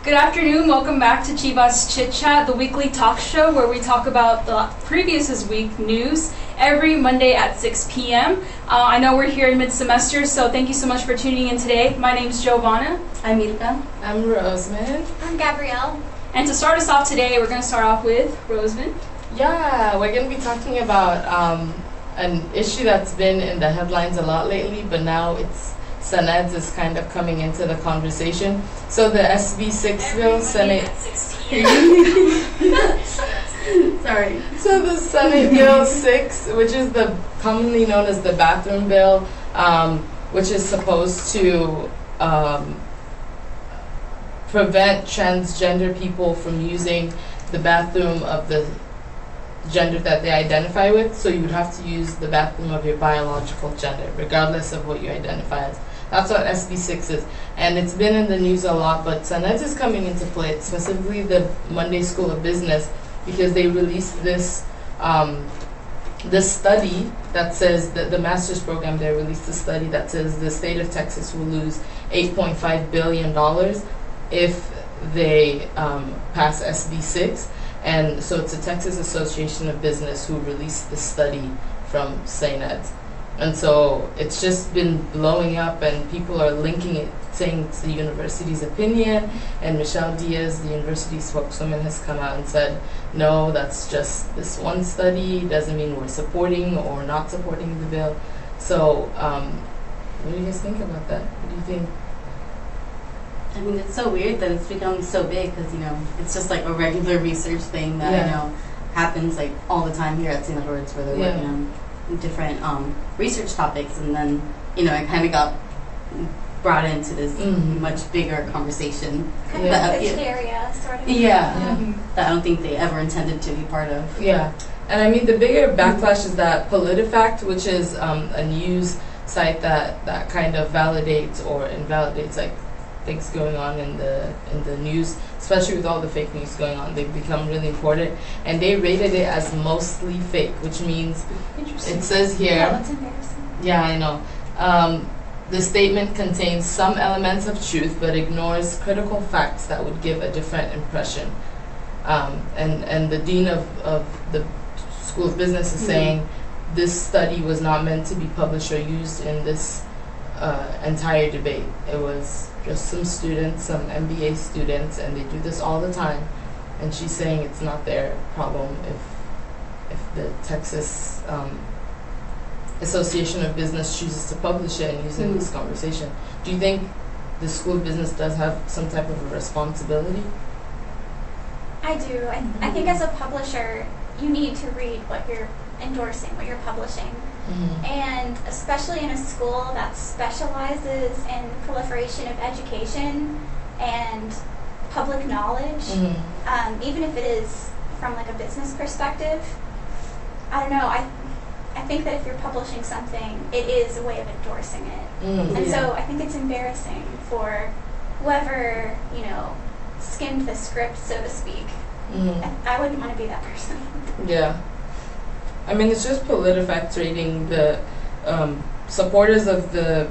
Good afternoon, welcome back to Chivas Chit Chat, the weekly talk show where we talk about the previous week news every Monday at 6 p.m. I know we're here in mid-semester, so thank you so much for tuning in today. My name's Giovanna. I'm Mirka. I'm Roseman. I'm Gabrielle. And to start us off today, we're going to start off with Roseman. Yeah, we're going to be talking about an issue that's been in the headlines a lot lately, but now it's Senate is kind of coming into the conversation. So the SB6 bill, Senate. Sorry. So the Senate Bill 6, which is the commonly known as the bathroom bill, which is supposed to prevent transgender people from using the bathroom of the gender that they identify with. So you would have to use the bathroom of your biological gender, regardless of what you identify as. That's what SB6 is. And it's been in the news a lot, but Senate is coming into play, specifically the Monday School of Business, because they released this this study that says that the master's program, they released a study that says the state of Texas will lose $8.5 billion if they pass SB6. And so it's the Texas Association of Business who released the study from Senate. And so it's just been blowing up, and people are linking it, saying it's the university's opinion. And Michelle Diaz, the university spokeswoman, has come out and said, no, that's just this one study. It doesn't mean we're supporting or not supporting the bill. So what do you guys think about that? What do you think? I mean, it's so weird that it's becoming so big because, it's just like a regular research thing that I know happens like all the time here at St. Edward's, where they're working on different research topics, and then it kind of got brought into this much bigger conversation. Kind of a hysteria, sort of. That I don't think they ever intended to be part of. Yeah, and I mean the bigger backlash is that PolitiFact, which is a news site that kind of validates or invalidates like things going on in the news, especially with all the fake news going on. They've become really important, and they rated it as mostly fake, which means it says here. Yeah, that's embarrassing. Yeah, I know. The statement contains some elements of truth, but ignores critical facts that would give a different impression. And the dean of the School of Business is saying this study was not meant to be published or used in this entire debate. It was just some students, some MBA students, and they do this all the time. And she's saying it's not their problem if the Texas Association of Business chooses to publish it and use it in this conversation. Do you think the School of Business does have some type of a responsibility? I do. I think as a publisher, you need to read what you're endorsing, what you're publishing. And especially in a school that specializes in proliferation of education and public knowledge, even if it is from like a business perspective, I don't know, I think that if you're publishing something, it is a way of endorsing it. And so I think it's embarrassing for whoever, skimmed the script, so to speak. I wouldn't want to be that person. Yeah. I mean, it's just PolitiFact rating the supporters of the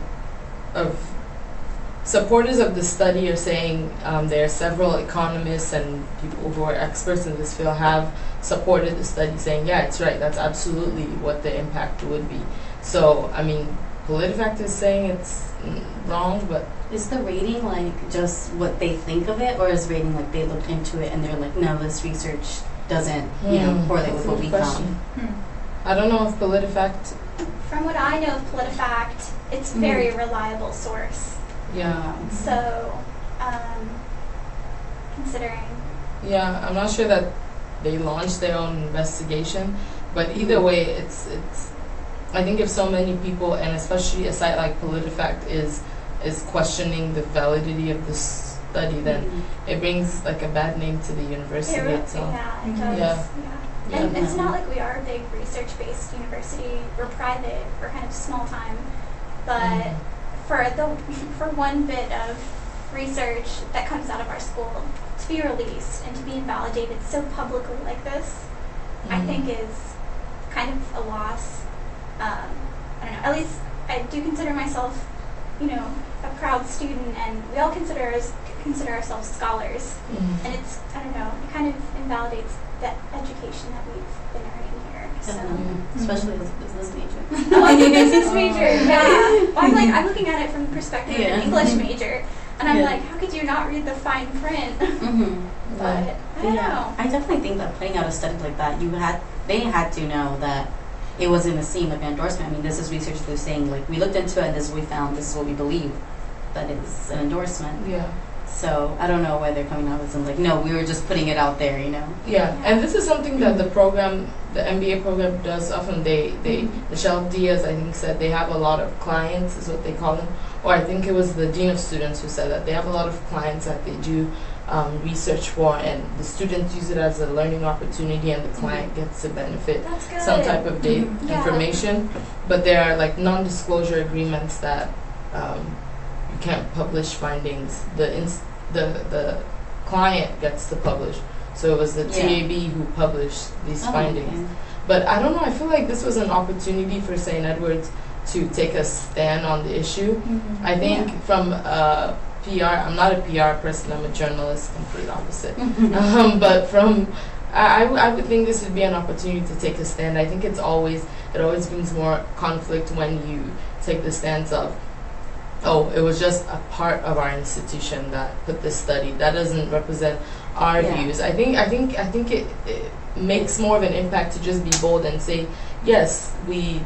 study are saying there are several economists and people who are experts in this field have supported the study, saying it's right, that's absolutely what the impact would be. So I mean, PolitiFact is saying it's wrong, but is the rating like just what they think of it, or is rating like they look into it and they're like, no, this research doesn't correlate with what we found? I don't know if PolitiFact. From what I know of PolitiFact, it's a very reliable source. Yeah. So, considering. Yeah, I'm not sure that they launched their own investigation, but either way, it's. I think if so many people, and especially a site like PolitiFact is questioning the validity of this study, then it brings like a bad name to the university itself. Yeah, it does. And it's not like we are a big research-based university. We're private. We're kind of small time. But for one bit of research that comes out of our school to be released and to be invalidated so publicly like this, I think is kind of a loss. I don't know. At least I do consider myself, a proud student, and we all consider ourselves scholars. And it's, I don't know, it kind of invalidates that education that we've been earning here. So. Especially as a business major. Oh, as a business major, yeah. Well, I'm looking at it from the perspective of an English major, and I'm like, how could you not read the fine print? But I don't know. I definitely think that putting out a study like that, they had to know that it wasn't a scene like an endorsement. I mean, this is research they're saying, like, we looked into it and this is what we found, this is what we believe, that it's an endorsement. Yeah. So I don't know why they're coming out with something like, no, we were just putting it out there, you know? Yeah, and this is something that the program, the MBA program does often. Michelle Diaz, I think, said they have a lot of clients, is what they call them. Or I think it was the dean of students who said that they have a lot of clients that they do research for, and the students use it as a learning opportunity, and the client gets to benefit some type of information. But there are like non-disclosure agreements that you can't publish findings. The client gets to publish. So it was the TAB who published these findings. Okay. But I don't know, I feel like this was an opportunity for St. Edward's to take a stand on the issue. I think from PR, I'm not a PR person, I'm a journalist, complete opposite. But from, I would think this would be an opportunity to take a stand. I think it always brings more conflict when you take the stance of, oh, it was just a part of our institution that put this study. That doesn't represent our views. I think it makes more of an impact to just be bold and say, yes, we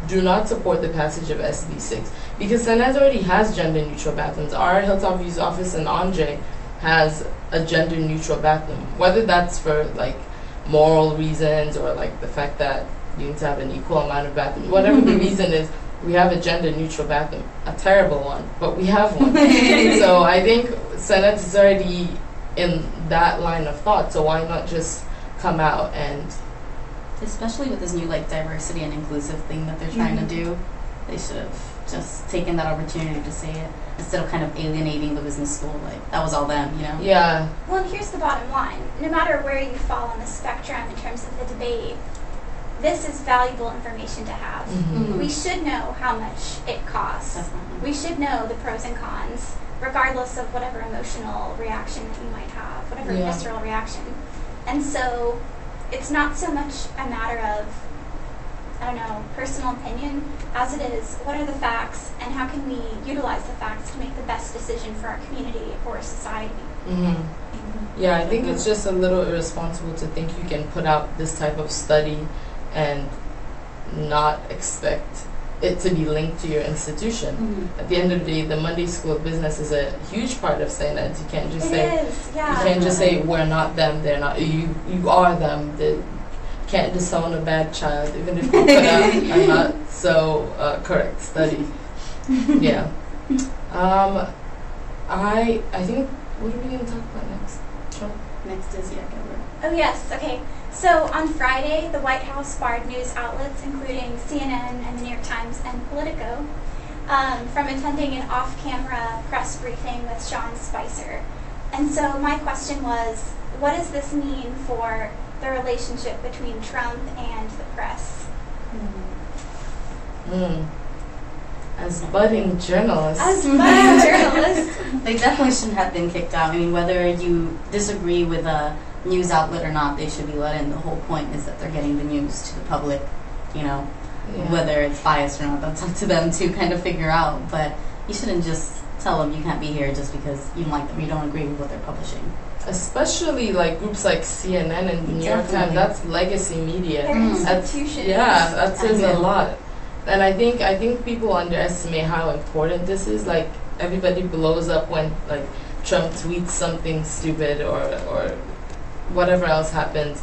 do not support the passage of SB 6, because Senez already has gender neutral bathrooms. Our Hilltop View's office in Andre has a gender neutral bathroom, whether that's for like moral reasons or like the fact that you need to have an equal amount of bathrooms, whatever the reason is. We have a gender neutral bathroom, a terrible one, but we have one. So I think Senate is already in that line of thought, so why not just come out and, especially with this new like diversity and inclusive thing that they're trying to do, they should have just taken that opportunity to say it instead of kind of alienating the business school. Like, that was all them, you know? Yeah. Well, and here's the bottom line. No matter where you fall on the spectrum in terms of the debate, this is valuable information to have. We should know how much it costs. Definitely. We should know the pros and cons, regardless of whatever emotional reaction that you might have, whatever visceral reaction. And so it's not so much a matter of, I don't know, personal opinion, as it is, what are the facts, and how can we utilize the facts to make the best decision for our community or society? Yeah, I think it's just a little irresponsible to think you can put out this type of study and not expect it to be linked to your institution. At the end of the day, the Monday School of Business is a huge part of St. Ed's. You can't just you can't just say we're not them, they're not you. You are them. You can't disown a bad child, even if you put out a not so correct study. Yeah. I think, what are we going to talk about next? Next is Oh yes. Okay. So on Friday, the White House barred news outlets, including CNN and the New York Times and Politico, from attending an off-camera press briefing with Sean Spicer. And so my question was, what does this mean for the relationship between Trump and the press? As budding journalists. They definitely shouldn't have been kicked out. I mean, whether you disagree with a news outlet or not, they should be let in. The whole point is that they're getting the news to the public, you know, whether it's biased or not, that's up to them to kind of figure out. But you shouldn't just tell them you can't be here just because you don't like them, you don't agree with what they're publishing. Especially like groups like CNN and the New York Times, that's legacy media. That says a lot. And I think people underestimate how important this is. Like, everybody blows up when like Trump tweets something stupid or whatever else happens,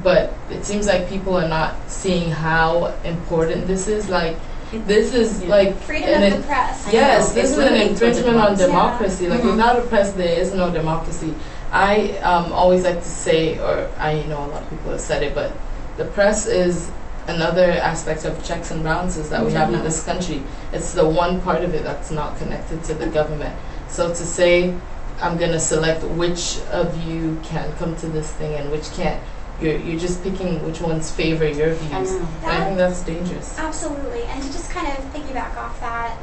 but it seems like people are not seeing how important this is. Like, this is like freedom of the press. Yes, this is an infringement on democracy. Like, without a press, there is no democracy. I always like to say, or I know a lot of people have said it, but the press is another aspect of checks and balances that we have in this country. It's the one part of it that's not connected to the government. So to say, I'm going to select which of you can come to this thing and which can't, you're just picking which ones favor your views. I think that's dangerous. Absolutely. And to just kind of piggyback off that,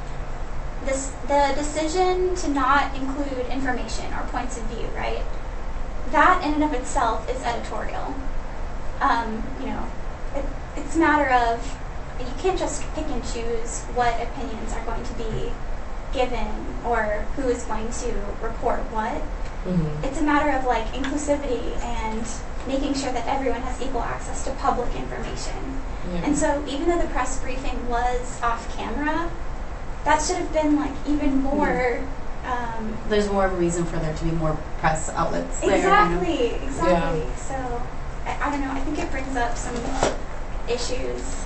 the decision to not include information or points of view, right? That in and of itself is editorial. You know, it's a matter of, you can't just pick and choose what opinions are going to be given or who is going to report what. It's a matter of like inclusivity and making sure that everyone has equal access to public information. And so even though the press briefing was off camera, that should have been like even more. There's more of a reason for there to be more press outlets. Exactly, there, exactly. Yeah. So I don't know. I think it brings up some issues,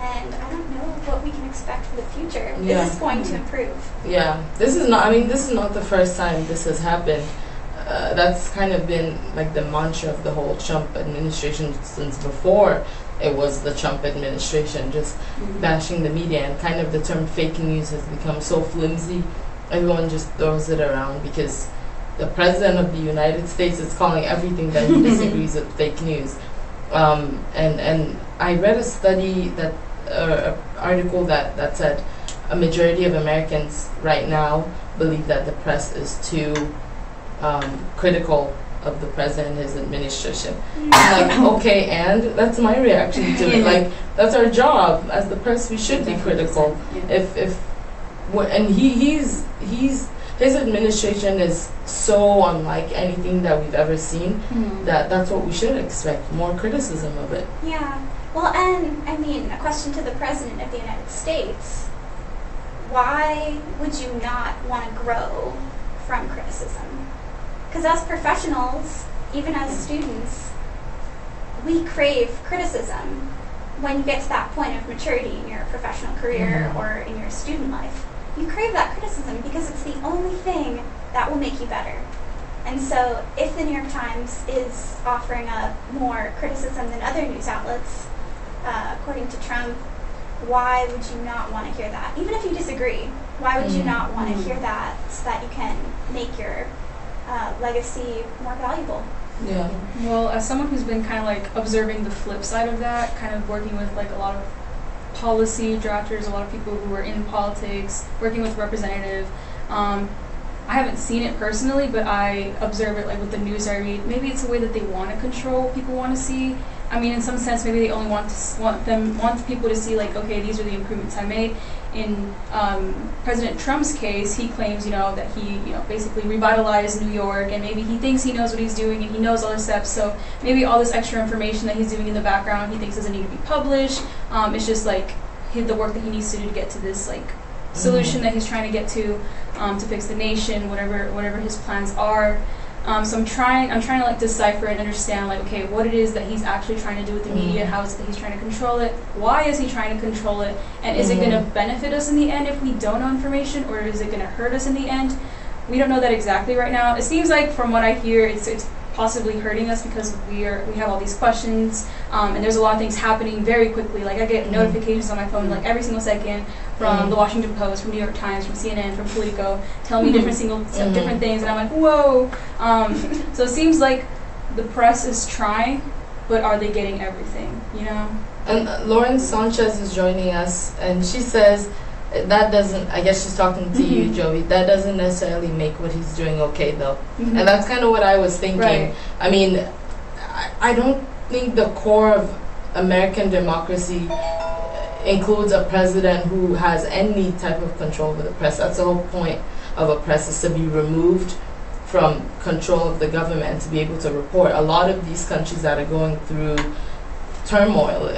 and I don't know what we can expect for the future. Yeah. Is this going to improve? Yeah, this is not. I mean, this is not the first time this has happened. That's kind of been like the mantra of the whole Trump administration since before it was the Trump administration, just bashing the media, and kind of the term fake news has become so flimsy. Everyone just throws it around because the president of the United States is calling everything that he disagrees with fake news. And I read a study that article that said a majority of Americans right now believe that the press is too critical of the president and his administration. I'm like, okay, and that's my reaction to it. Like, that's our job as the press. We should be critical. And his administration is so unlike anything that we've ever seen that's what we should expect, more criticism of it. Yeah. Well, and I mean, a question to the President of the United States: why would you not want to grow from criticism? Because as professionals, even as students, we crave criticism when you get to that point of maturity in your professional career or in your student life. You crave that criticism because it's the only thing that will make you better. And so if the New York Times is offering up more criticism than other news outlets, according to Trump, why would you not want to hear that? Even if you disagree, why would you not want to hear that so that you can make your legacy more valuable? Yeah. Well, as someone who's been kind of like observing the flip side of that, kind of working with like a lot of policy drafters, a lot of people who are in politics, working with representative. I haven't seen it personally, but I observe it like with the news I read. Maybe it's a way that they want to control what people want to see. I mean, in some sense, maybe they only want people to see like, okay, these are the improvements I made. In President Trump's case, he claims, that he, basically revitalized New York, and maybe he thinks he knows what he's doing and he knows all the steps. So maybe all this extra information that he's doing in the background, he thinks doesn't need to be published. It's just like the work that he needs to do to get to this like solution that he's trying to get to fix the nation, whatever his plans are. So I'm trying to like decipher and understand like, okay, what it is that he's actually trying to do with the media, how is it that he's trying to control it, why is he trying to control it, and is it going to benefit us in the end if we don't know information, or is it going to hurt us in the end? We don't know that exactly right now. It seems like from what I hear, it's possibly hurting us because we have all these questions, and there's a lot of things happening very quickly. Like I get notifications on my phone like every single second from the Washington Post, from New York Times, from CNN, from Politico, telling me different things, and I'm like, whoa. So it seems like the press is trying, but are they getting everything? And Lauren Sanchez is joining us, and she says that doesn't, I guess she's talking to you, Joey, that doesn't necessarily make what he's doing okay, though. And that's kind of what I was thinking. Right. I mean, I don't think the core of American democracy includes a president who has any type of control over the press. That's the whole point of a press, is to be removed from control of the government, to be able to report. A lot of these countries that are going through turmoil,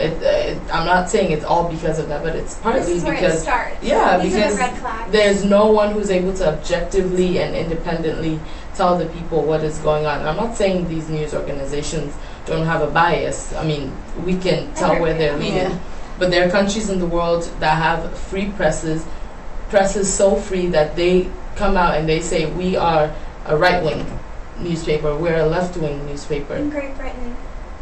I'm not saying it's all because of that, but it's partly this is because where it starts. yeah, These because are the red flags. there's no one who's able to objectively and independently tell the people what is going on. I'm not saying these news organizations don't have a bias. I mean, we can tell where they're leading. But there are countries in the world that have free presses so free that they come out and they say, we are a right-wing newspaper, we're a left-wing newspaper. In Great Britain.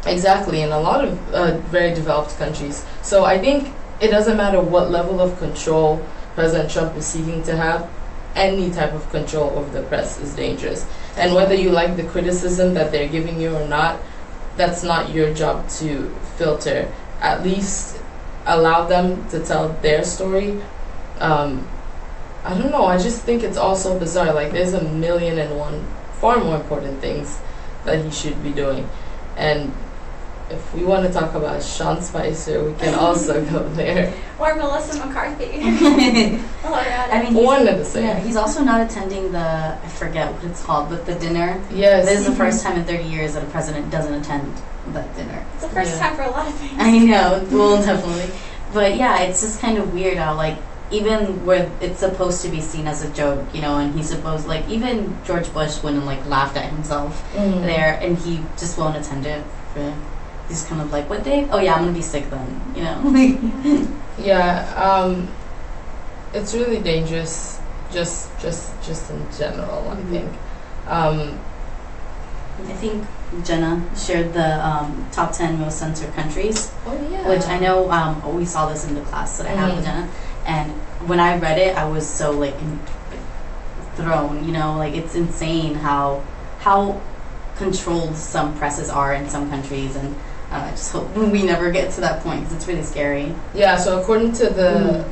Exactly, in a lot of very developed countries. So I think it doesn't matter what level of control President Trump is seeking to have, any type of control over the press is dangerous. And whether you like the criticism that they're giving you or not, that's not your job to filter. At least allow them to tell their story, I don't know. I just think it's all so bizarre. Like, there's a million and one far more important things that he should be doing. And if we want to talk about Sean Spicer, we can also go there. Or Melissa McCarthy. Oh, God. I mean, One of the same. Yeah, he's also not attending I forget what it's called, but the dinner. Yes. This is the first time in 30 years that a president doesn't attend that dinner. It's the first time for a lot of things. I know, well, definitely. But yeah, it's just kind of weird how, like, even where it's supposed to be seen as a joke, you know, and he's supposed, like, even George Bush went and, like, laughed at himself there, and he just won't attend it. He's kind of like, what day? Oh, yeah, I'm going to be sick then, you know? Yeah, it's really dangerous, just in general, I think. I think Jenna shared the top 10 most censored countries. Oh, yeah. Which I know we saw this in the class that I have with Jenna. And when I read it, I was so, like, thrown, you know? Like, it's insane how controlled some presses are in some countries. And I just hope we never get to that point because it's really scary. Yeah, so according to the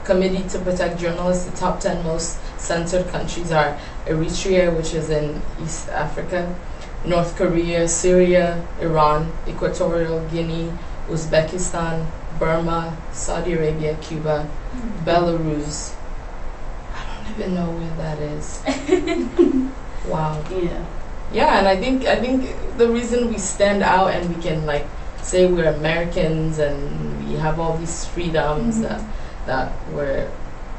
Committee to Protect Journalists, the top 10 most censored countries are Eritrea, which is in East Africa, North Korea, Syria, Iran, Equatorial Guinea, Uzbekistan, Burma, Saudi Arabia, Cuba, Belarus. I don't even know where that is. Wow. Yeah. Yeah, and I think the reason we stand out and we can, like, say we're Americans and we have all these freedoms that we're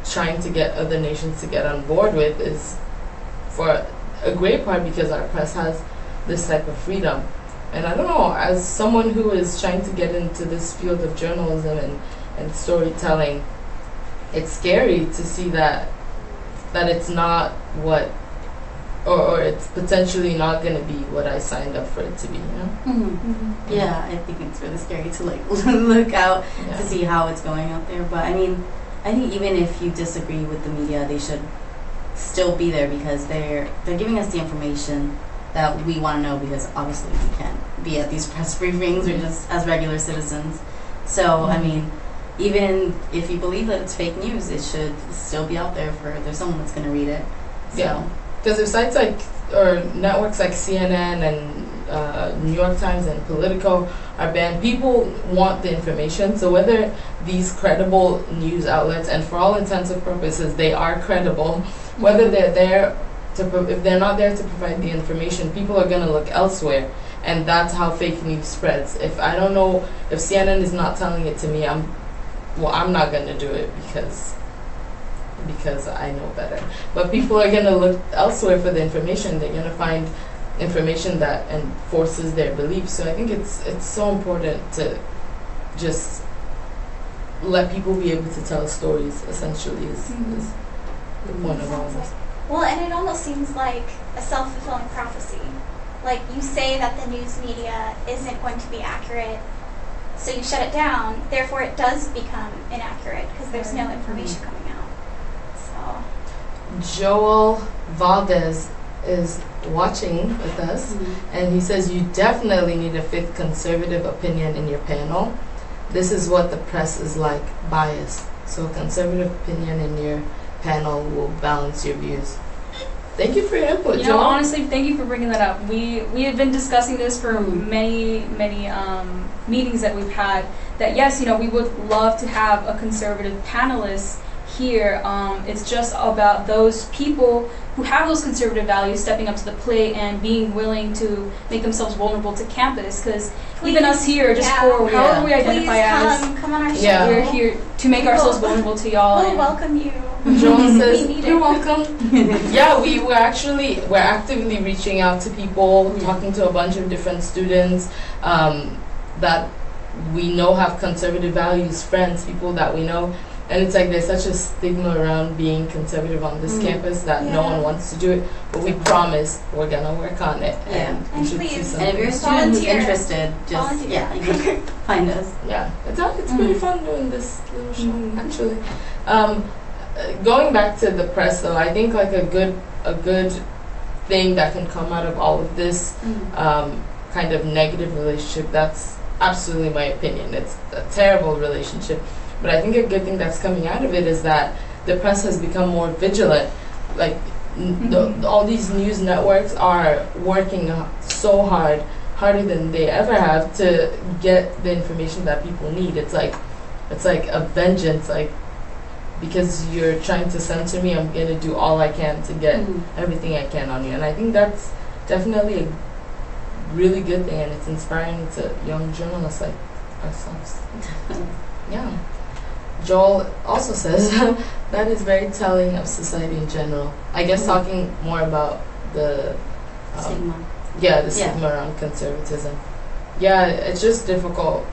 trying to get other nations to get on board with is for a great part because our press has this type of freedom. And I don't know, as someone who is trying to get into this field of journalism and storytelling, it's scary to see that it's not what, or it's potentially not going to be what I signed up for it to be, you know? Yeah, I think it's really scary to, like, look out to see how it's going out there. But I mean, I think even if you disagree with the media, they should still be there because they're giving us the information that we want to know, because obviously we can't be at these press briefings or just as regular citizens. So I mean, even if you believe that it's fake news, it should still be out there there's someone that's going to read it. So. Yeah, because if sites like, or networks like CNN and New York Times and Politico are banned, people want the information. So whether these credible news outlets, and for all intents and purposes they are credible, whether they're there if they're not there to provide the information, people are going to look elsewhere, and that's how fake news spreads. If I don't know, if CNN is not telling it to me, I'm not going to do it because I know better. But people are going to look elsewhere for the information. They're going to find information that enforces their beliefs. So I think it's so important to just let people be able to tell stories, essentially, is the point of all this. Well, and it almost seems like a self-fulfilling prophecy. Like, you say that the news media isn't going to be accurate, so you shut it down, therefore it does become inaccurate because there's no information coming out. So Joel Valdez is watching with us, and he says you definitely need a fifth conservative opinion in your panel. This is what the press is like, biased. So conservative opinion in your panel will balance your views. Thank you for your input, Joel. Honestly, thank you for bringing that up. We have been discussing this for many meetings that we've had. That yes, we would love to have a conservative panelist here. It's just about those people who have those conservative values stepping up to the plate and being willing to make themselves vulnerable to campus. Because even us here, just for however we identify as, come on our show. We're here to make ourselves vulnerable to y'all. We'll welcome you. Joel says, you're welcome. Yeah, we're actively reaching out to people, talking to a bunch of different students that we know have conservative values, friends, people that we know. And it's like there's such a stigma around being conservative on this campus that no one wants to do it. But we promise we're going to work on it. And you should see something. And if you're a student who's interested, just, you can find us. Yeah, it's pretty fun doing this little show, actually. Going back to the press, though, I think like a good thing that can come out of all of this kind of negative relationship, that's absolutely my opinion. It's a terrible relationship. But I think a good thing that's coming out of it is that the press has become more vigilant. Like all these news networks are working so hard, harder than they ever have, to get the information that people need. It's like a vengeance, like, because you're trying to censor me, I'm going to do all I can to get everything I can on you. And I think that's definitely a really good thing, and it's inspiring to young journalists like ourselves. Yeah. Joel also says that is very telling of society in general. I guess talking more about the stigma. Yeah, the stigma around conservatism. Yeah, it's just difficult.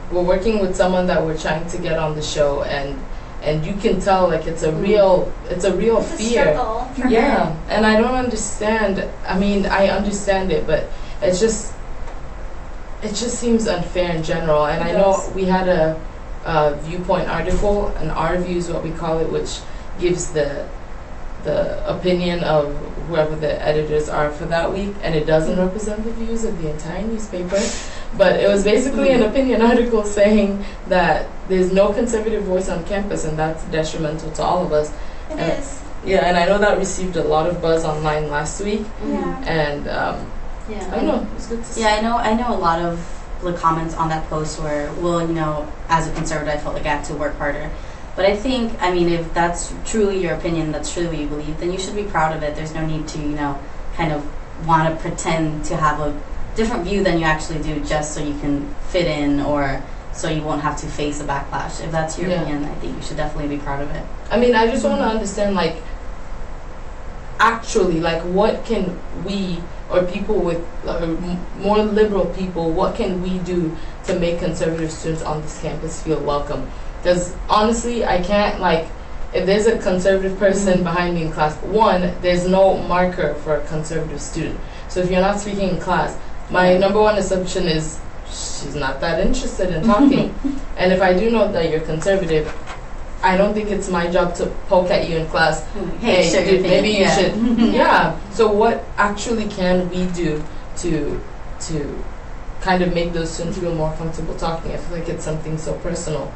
We're working with someone that we're trying to get on the show, and you can tell, like, it's a real It's fear. a struggle for her. And I don't understand. I mean, I understand it, but it just seems unfair in general. And I know we had a viewpoint article, an R review is what we call it, which gives the opinion of whoever the editors are for that week, and it doesn't represent the views of the entire newspaper. But it was basically an opinion article saying that there's no conservative voice on campus, and that's detrimental to all of us. It is. Yeah, and I know that received a lot of buzz online last week. Yeah. And I don't know, it was good to see. Yeah, I know a lot of the comments on that post were, well, you know, as a conservative, I felt like I had to work harder. But I think, I mean, if that's truly your opinion, that's truly what you believe, then you should be proud of it. There's no need to, you know, kind of want to pretend to have a different view than you actually do just so you can fit in, or so you won't have to face a backlash. If that's your opinion, I think you should definitely be proud of it. I mean, I just want to understand, like, actually, like, what can we, or people with more liberal people, what can we do to make conservative students on this campus feel welcome? Because honestly, I can't, like, if there's a conservative person behind me in class, one, there's no marker for a conservative student. So if you're not speaking in class, my number one assumption is she's not that interested in talking. And if I do know that you're conservative, I don't think it's my job to poke at you in class. Hey, dude, maybe you should. Yeah. So what actually can we do to kind of make those students feel more comfortable talking? I feel like it's something so personal.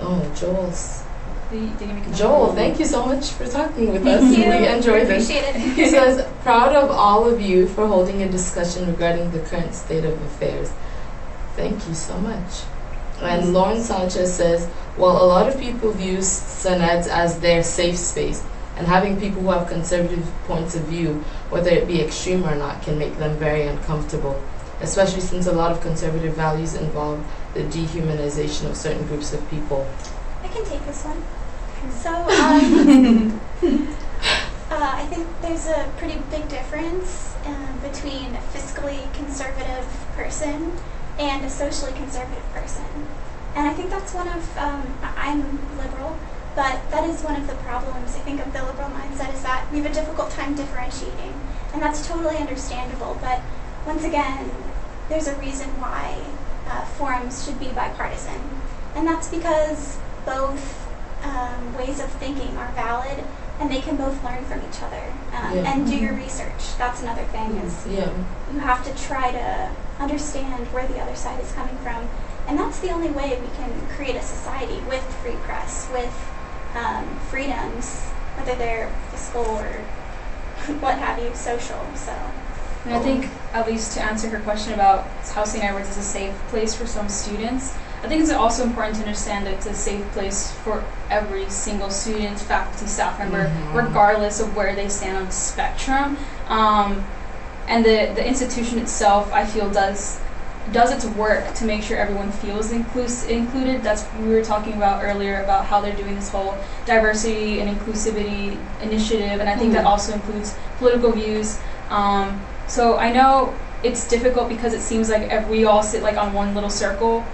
Oh, Joel, thank you so much for talking with us. Thank you. We enjoyed this. Appreciate it. He says, proud of all of you for holding a discussion regarding the current state of affairs. Thank you so much. And Lauren Sanchez says, well, a lot of people view Synods as their safe space, and having people who have conservative points of view, whether it be extreme or not, can make them very uncomfortable, especially since a lot of conservative values involve the dehumanization of certain groups of people. I can take this one. So, I think there's a pretty big difference between a fiscally conservative person and a socially conservative person. And I think that's one of, I'm liberal, but that is one of the problems, I think, of the liberal mindset, is that we have a difficult time differentiating. And that's totally understandable, but once again, there's a reason why forums should be bipartisan. And that's because both ways of thinking are valid, and they can both learn from each other. And do your research. That's another thing, is you have to try to understand where the other side is coming from. And that's the only way we can create a society with free press, with freedoms, whether they're fiscal or what have you, social. So. And I think, at least to answer her question about how St. Edward's is a safe place for some students, I think it's also important to understand that it's a safe place for every single student, faculty, staff member, regardless of where they stand on the spectrum. And the institution itself, I feel, does its work to make sure everyone feels included. That's what we were talking about earlier, about how they're doing this whole diversity and inclusivity initiative, and I think that also includes political views. So I know it's difficult because it seems like we all sit like on one little circle,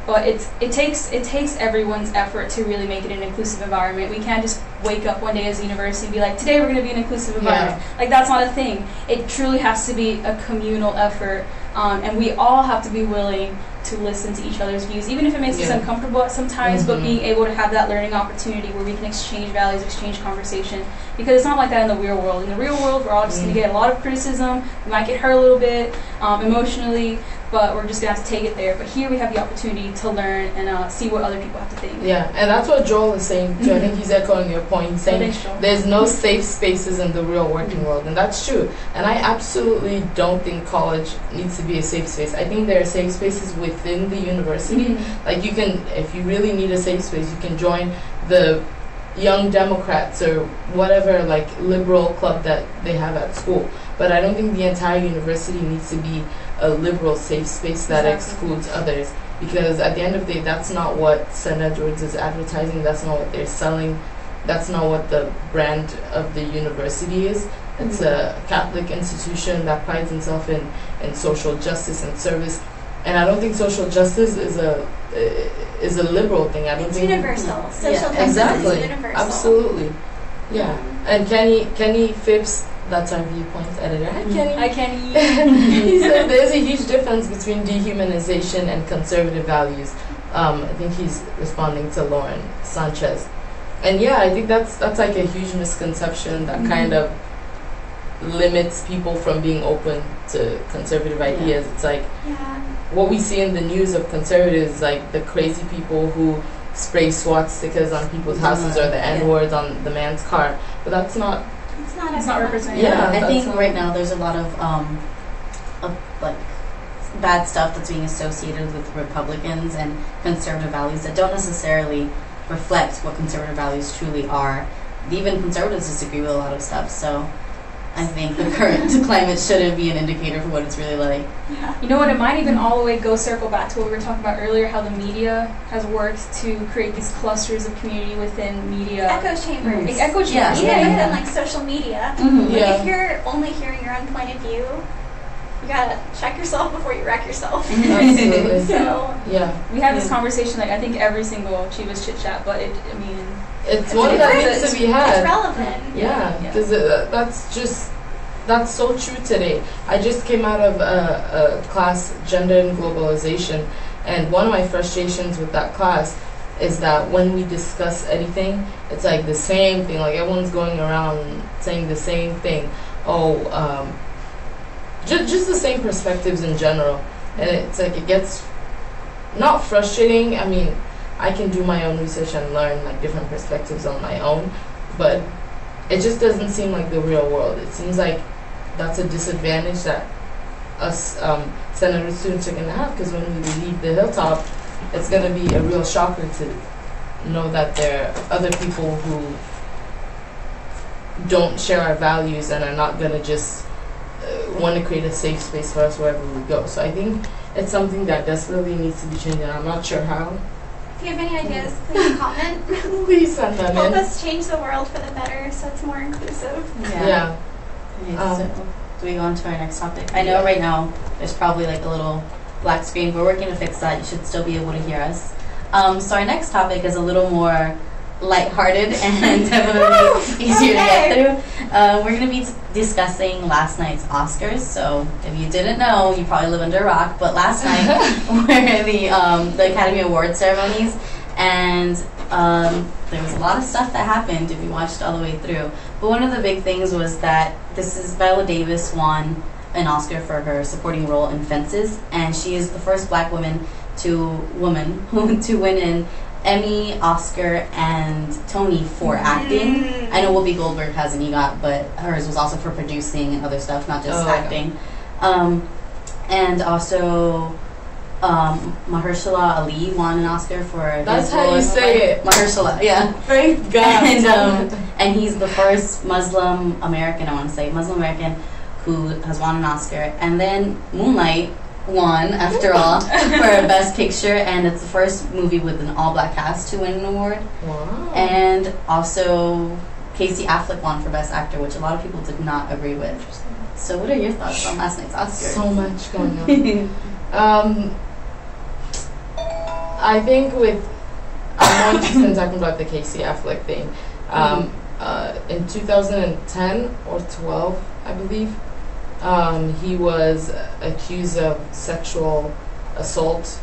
but it takes everyone's effort to really make it an inclusive environment. We can't just wake up one day as a university and be like, today we're going to be an inclusive environment. Like, that's not a thing. It truly has to be a communal effort, and we all have to be willing to listen to each other's views, even if it makes us uncomfortable at some times, but being able to have that learning opportunity where we can exchange values, exchange conversation, because it's not like that in the real world. In the real world, we're all just going to get a lot of criticism, we might get hurt a little bit emotionally, but we're just gonna have to take it there. But here we have the opportunity to learn and see what other people have to think. Yeah, and that's what Joel is saying too. I think he's echoing your point. He's saying there's no safe spaces in the real working world, and that's true. And I absolutely don't think college needs to be a safe space. I think there are safe spaces within the university. Like you can, if you really need a safe space, you can join the Young Democrats or whatever like liberal club that they have at school. But I don't think the entire university needs to be a liberal safe space that excludes others, because at the end of the day, that's not what St. Edward's is advertising, that's not what they're selling, that's not what the brand of the university is. It's a Catholic institution that prides itself in social justice and service, and I don't think social justice is a liberal thing. I don't it's think universal. Social justice exactly. is universal. Absolutely. Yeah. And Kenny Phipps, that's our viewpoint editor. Hi, Kenny. Hi, Kenny. He said there's a huge difference between dehumanization and conservative values. I think he's responding to Lauren Sanchez. And yeah, I think that's like a huge misconception that kind of limits people from being open to conservative ideas. It's like what we see in the news of conservatives, like the crazy people who spray swastikas on people's houses or the N-words on the man's car. But that's not... It's not representative. Yeah, I think right now there's a lot of like bad stuff that's being associated with Republicans and conservative values that don't necessarily reflect what conservative values truly are. Even conservatives disagree with a lot of stuff, so I think the current climate shouldn't be an indicator for what it's really like. Yeah. You know what, it might even all the way circle back to what we were talking about earlier, how the media has worked to create these clusters of community within media. Echo chambers. Like echo chambers. Even within like social media. Like if you're only hearing your own point of view, you gotta check yourself before you wreck yourself. Absolutely. So yeah, we have this conversation like I think every single Chivas Chit Chat, but it's one that needs to be had. It's relevant. Yeah, because that's so true today. I just came out of a class, Gender and Globalization, and one of my frustrations with that class is that when we discuss anything, it's like the same thing. Like everyone's going around saying the same thing. Just the same perspectives in general, and it's like it gets not frustrating. I mean, I can do my own research and learn like different perspectives on my own, but it just doesn't seem like the real world. It seems like that's a disadvantage that us Senator students are going to have, because when we leave the hilltop, it's going to be a real shocker to know that there are other people who don't share our values and are not going to just want to create a safe space for us wherever we go. So I think it's something that desperately needs to be changed, and I'm not sure how. If you have any ideas, please comment. Please send them Help in. us change the world for the better so it's more inclusive. Yeah. So, do we go on to our next topic? I know right now there's probably like a little black screen. We're working to fix that. You should still be able to hear us. So our next topic is a little more lighthearted and definitely easier to get through. We're going to be discussing last night's Oscars. So if you didn't know, you probably live under a rock. But last night were the Academy Awards ceremonies, and there was a lot of stuff that happened if you watched all the way through. But one of the big things was that Viola Davis won an Oscar for her supporting role in Fences, and she is the first black woman to win an Emmy, Oscar, and Tony for acting. I know Whoopi Goldberg has an EGOT, but hers was also for producing and other stuff, not just acting. And also Mahershala Ali won an Oscar for That's how you say it. Mahershala, yeah. Thank God. And he's the first Muslim American who has won an Oscar. And then Moonlight won, after all, for Best Picture, and it's the first movie with an all-black cast to win an award. Wow. And also Casey Affleck won for Best Actor, which a lot of people did not agree with. So what are your thoughts on last night's Oscar? So much going on. I think I'm more interested in talking about the Casey Affleck thing. In 2010 or 12, I believe, he was accused of sexual assault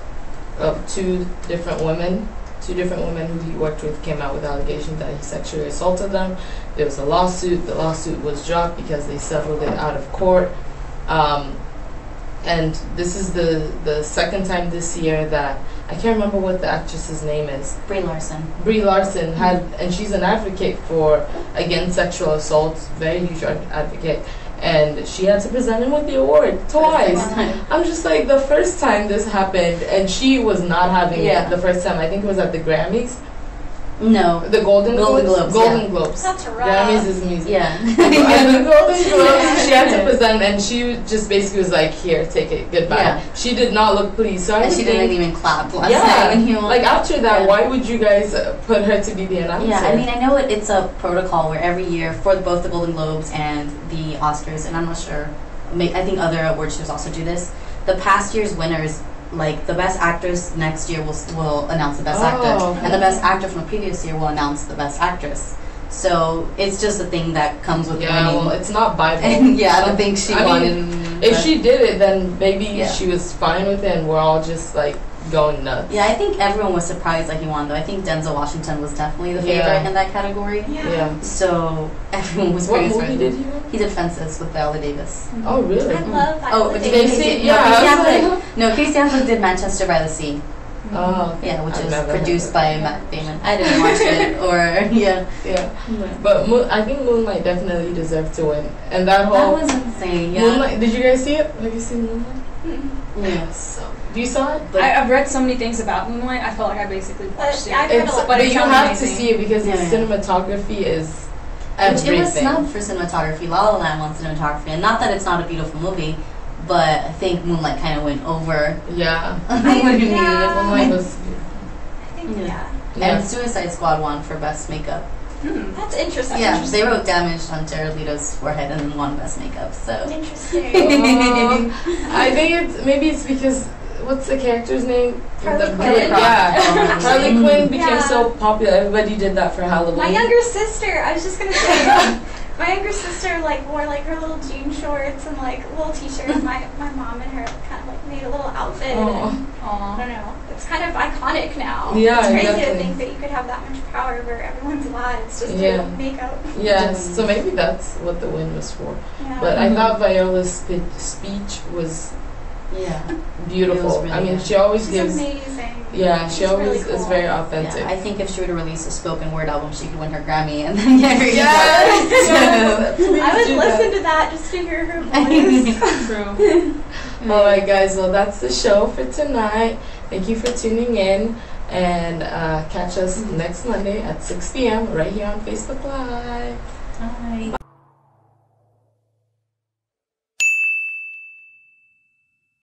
of two different women who he worked with came out with allegations that he sexually assaulted them. There was a lawsuit. The lawsuit was dropped because they settled it out of court. and this is the second time this year that I can't remember what the actress's name is. Brie Larson. Brie Larson had, and she's an advocate for against sexual assault, very huge advocate, and she had to present him with the award twice. I'm just like, the first time this happened, and she was not having it the first time. I think it was at the Grammys. No. The Golden Globes. Golden yeah. Globes. That's rough. Grammys is music. Yeah. And the Golden Globes, she had to present, and she just basically was like, "Here, take it, goodbye." Yeah. She did not look pleased. So I And she think, didn't even clap last night when he won. like after that, Yeah. why would you guys put her to be the announcer? Yeah, I mean, I know it's a protocol where every year for both the Golden Globes and the Oscars, and I'm not sure, I think other award shows also do this. The past year's winners, like the best actress next year will announce the best actor, okay. and the best actor from the previous year will announce the best actress. So it's just a thing that comes with winning. well, it's not Bible. And yeah, I don't think she I won. mean, if she did it, then maybe Yeah. she was fine with it, and we're all just like going nuts. Yeah, I think everyone was surprised that he won, though. I think Denzel Washington was definitely the favorite in that category. Yeah. So everyone was What pretty movie surprised. did he win? He did Fences with Viola Davis. Oh, really? I love that. Oh, Davis. did Casey? Casey? Yeah, I Casey was Affleck. like- No, Casey Affleck did Manchester by the Sea. Oh, Yeah, which I've is never heard produced of by it. Matt Damon. I didn't watch it, or yeah. Yeah. But I think Moonlight definitely deserved to win. And that That whole was insane. Yeah. Moonlight, did you guys see it? Have you seen Moonlight? Yeah. So, you saw it? I've read so many things about Moonlight. I felt like I basically watched it. I've read a It's, lot. but But it you sounds have to amazing. see it because Yeah, the yeah. cinematography is Which everything. it was snubbed for cinematography. La La Land won cinematography, and not that it's not a beautiful movie, but I think Moonlight kind of went over. Yeah. what you Yeah. Moonlight was. I think, Yeah. Yeah. And Suicide Squad won for best makeup. That's interesting. Yeah, they wrote damage on Jared Leto's forehead and then won best makeup. So Interesting. I think it's because what's the character's name? Harley The- Quinn. Yeah, Harley Quinn became Yeah. so popular. Everybody did that for Halloween. My younger sister, I was just gonna say, my younger sister like wore like her little jean shorts and like little t-shirt. My mom and her kind of like made a little outfit. Aw. And, I don't know. It's kind of iconic now. Yeah, it's crazy definitely. to think that you could have that much power over everyone's lives just Yeah. through makeup. Yes, so maybe that's what the win was for. Yeah. But I thought Viola's speech was yeah, beautiful. It was really I mean, good. she always She's gives. amazing. Yeah, she She's always really is cool. very authentic. yeah. I think if she were to release a spoken word album, she could win her Grammy and then get her. Yes, yes, please I would do listen that. to that just to hear her voice. True. All right, guys. Well, that's the show for tonight. Thank you for tuning in, and catch us next Monday at 6 p.m. right here on Facebook Live. Bye.